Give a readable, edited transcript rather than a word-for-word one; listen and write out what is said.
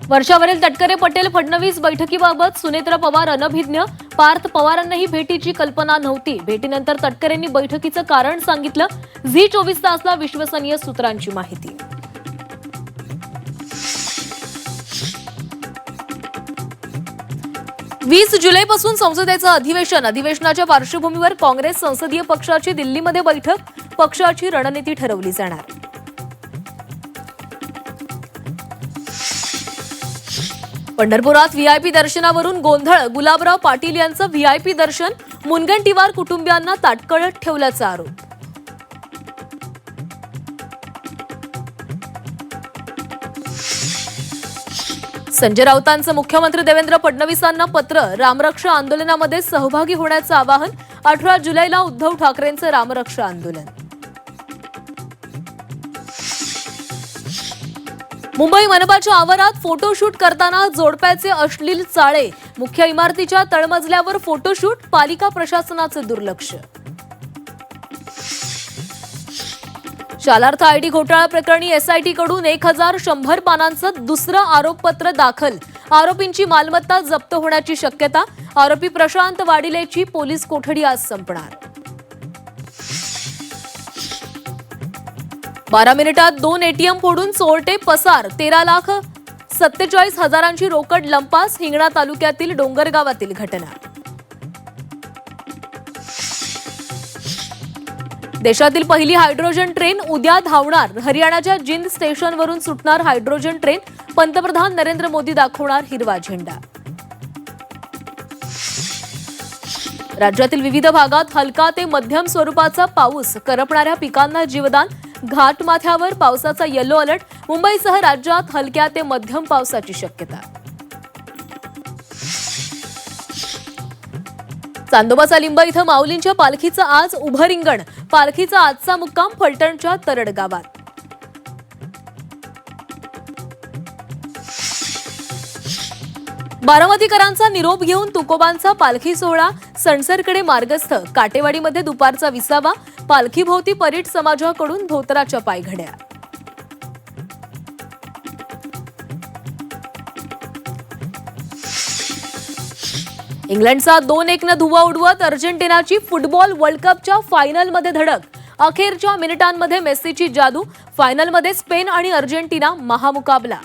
वर्षावरील तटकरे पटेल फडणवीस बैठकीबाबत सुनेत्रा पवार अनभिज्ञ. पार्थ पवारांनाही भेटीची कल्पना नव्हती. भेटीनंतर तटकरेंनी बैठकीचं कारण सांगितलं. झी 24 तासला विश्वसनीय सूत्रांची माहिती. 20 जुलैपासून संसदेचं अधिवेशन. अधिवेशनाच्या पार्श्वभूमीवर काँग्रेस संसदीय पक्षाची दिल्लीमध्ये बैठक. पक्षाची रणनीती ठरवली जाणार. पंढरपुरात व्हीआयपी दर्शनावरून गोंधळ. गुलाबराव पाटील यांचं व्हीआयपी दर्शन. मुनगंटीवार कुटुंबियांना ताटकळत ठेवल्याचा आरोप. संजय राऊतांचं मुख्यमंत्री देवेंद्र फडणवीसांना पत्र. रामरक्षा आंदोलनामध्ये सहभागी होण्याचं आवाहन. 18 जुलैला उद्धव ठाकरेंचं रामरक्षा आंदोलन. मुंबई मनपाच्या आवारात फोटोशूट करताना जोडप्याचे अश्लील चाळे. मुख्य इमारतीच्या तळमजल्यावर फोटोशूट. पालिका प्रशासनाचे दुर्लक्ष. शालार्थ आयडी घोटाळा प्रकरणी एसआयटीकडून 1100 पानांचं दुसरं आरोपपत्र दाखल. आरोपींची मालमत्ता जप्त होण्याची शक्यता. आरोपी प्रशांत वाडिलेची पोलीस कोठडी आज संपणार. 12 मिनिटात 2 एटीएम फोडून चोरटे पसार. 13,47,000ची रोकड लंपास. हिंगणा तालुक्यातील डोंगरगावातील घटना. देशातील पहिली हायड्रोजन ट्रेन उद्या धावणार. हरियाणाच्या जिंद स्टेशनवरून सुटणार हायड्रोजन ट्रेन. पंतप्रधान नरेंद्र मोदी दाखवणार हिरवा झेंडा. राज्यातील विविध भागात हलका ते मध्यम स्वरूपाचा पाऊस. करपणाऱ्या पिकांना जीवदान. घाटमाथ्यावर पावसाचा येलो अलर्ट. मुंबईसह राज्यात हलक्या ते मध्यम पावसाची शक्यता. चांदोबाचा लिंब इथं माऊलींच्या पालखीचं आज उभं रिंगण. पालखीचा आजचा मुक्काम फलटणच्या तरड गावात. बारामतीकरांचा निरोप घेऊन तुकोबांचा पालखी सोहळा. सणसरकडे मार्गस्थ. काटेवाडीमध्ये दुपारचा विसावा. पालखीभोवती परीट समाजाकडून धोतराच्या पायघड्या. इंग्लंडचा 2-1 धुव्वा उडवत अर्जेंटिनाची फुटबॉल वर्ल्ड कपच्या फायनलमध्ये धडक. अखेरच्या मिनिटांमध्ये मेस्सीची जादू. फायनलमध्ये स्पेन आणि अर्जेंटिना महामुकाबला.